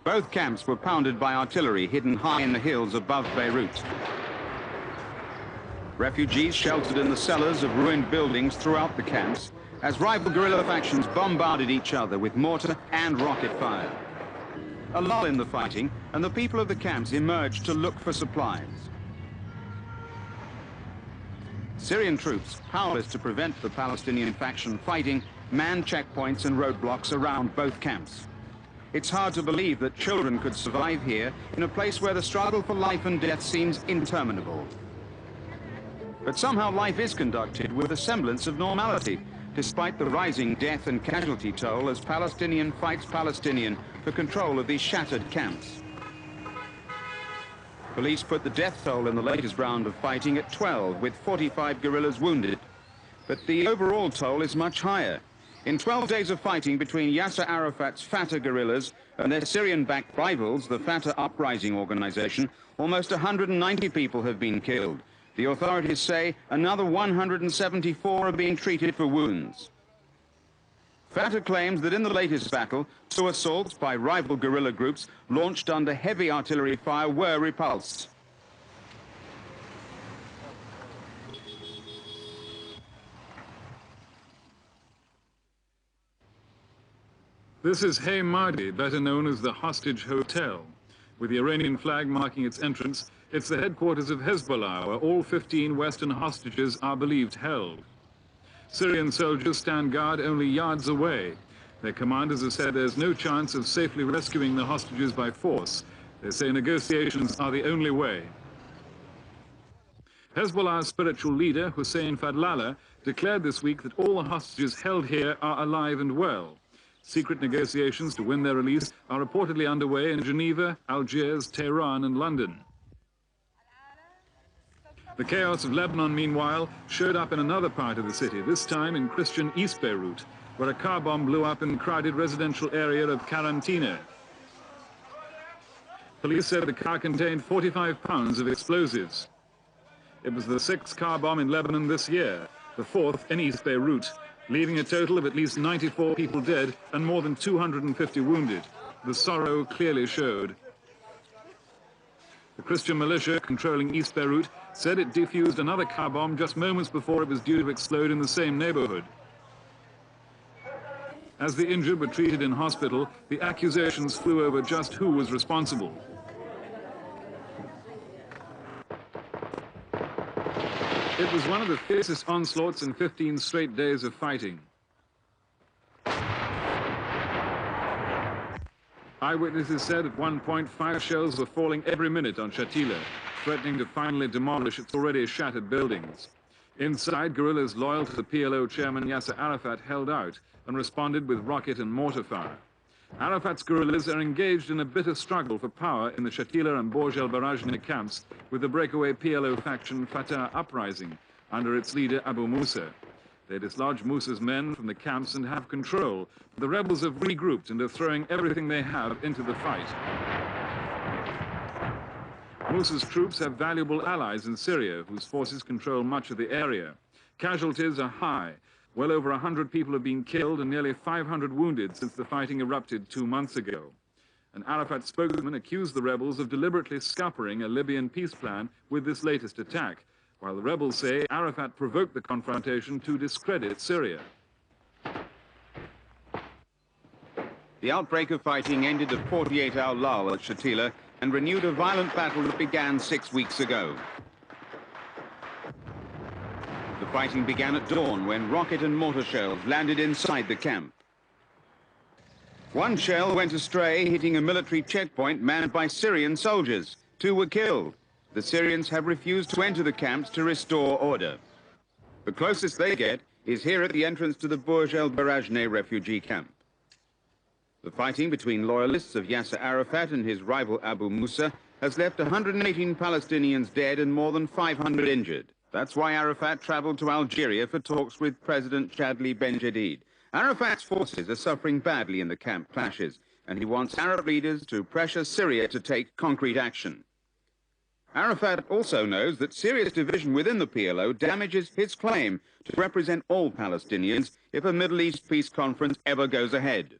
Both camps were pounded by artillery hidden high in the hills above Beirut. Refugees sheltered in the cellars of ruined buildings throughout the camps as rival guerrilla factions bombarded each other with mortar and rocket fire. A lull in the fighting, and the people of the camps emerged to look for supplies. Syrian troops, powerless to prevent the Palestinian faction fighting, manned checkpoints and roadblocks around both camps. It's hard to believe that children could survive here in a place where the struggle for life and death seems interminable. But somehow life is conducted with a semblance of normality, despite the rising death and casualty toll as Palestinian fights Palestinian for control of these shattered camps. Police put the death toll in the latest round of fighting at 12, with 45 guerrillas wounded. But the overall toll is much higher. In 12 days of fighting between Yasser Arafat's Fatah guerrillas and their Syrian-backed rivals, the Fatah Uprising organization, almost 190 people have been killed. The authorities say another 174 are being treated for wounds. Fatah claims that in the latest battle, 2 assaults by rival guerrilla groups launched under heavy artillery fire were repulsed. This is Madi, better known as the Hostage Hotel. With the Iranian flag marking its entrance, it's the headquarters of Hezbollah, where all 15 Western hostages are believed held. Syrian soldiers stand guard only yards away. Their commanders have said there's no chance of safely rescuing the hostages by force. They say negotiations are the only way. Hezbollah's spiritual leader, Hussein Fadlallah, declared this week that all the hostages held here are alive and well. Secret negotiations to win their release are reportedly underway in Geneva, Algiers, Tehran, and London. The chaos of Lebanon, meanwhile, showed up in another part of the city, this time in Christian East Beirut, where a car bomb blew up in the crowded residential area of Quarantine. Police said the car contained 45 pounds of explosives. It was the 6th car bomb in Lebanon this year, the 4th in East Beirut, leaving a total of at least 94 people dead and more than 250 wounded. The sorrow clearly showed. The Christian militia controlling East Beirut said it defused another car bomb just moments before it was due to explode in the same neighborhood. As the injured were treated in hospital, the accusations flew over just who was responsible. It was one of the fiercest onslaughts in 15 straight days of fighting. Eyewitnesses said at one point 5 shells were falling every minute on Chatilla, threatening to finally demolish its already shattered buildings. Inside, guerrillas loyal to the PLO chairman Yasser Arafat held out and responded with rocket and mortar fire. Arafat's guerrillas are engaged in a bitter struggle for power in the Chatilla and Bourj al-Barajneh camps with the breakaway PLO faction Fatah Uprising under its leader Abu Mousa. They dislodge Mousa's men from the camps and have control. The rebels have regrouped and are throwing everything they have into the fight. Mousa's troops have valuable allies in Syria, whose forces control much of the area. Casualties are high. Well over 100 people have been killed and nearly 500 wounded since the fighting erupted 2 months ago. An Arafat spokesman accused the rebels of deliberately scuppering a Libyan peace plan with this latest attack, while the rebels say Arafat provoked the confrontation to discredit Syria. The outbreak of fighting ended a 48-hour lull at Chatilla and renewed a violent battle that began 6 weeks ago. The fighting began at dawn when rocket and mortar shells landed inside the camp. One shell went astray, hitting a military checkpoint manned by Syrian soldiers. 2 were killed. The Syrians have refused to enter the camps to restore order. The closest they get is here at the entrance to the Bourj al-Barajneh refugee camp. The fighting between loyalists of Yasser Arafat and his rival Abu Mousa has left 118 Palestinians dead and more than 500 injured. That's why Arafat traveled to Algeria for talks with President Chadli Benjedid. Arafat's forces are suffering badly in the camp clashes, and he wants Arab leaders to pressure Syria to take concrete action. Arafat also knows that Syria's division within the PLO damages his claim to represent all Palestinians if a Middle East peace conference ever goes ahead.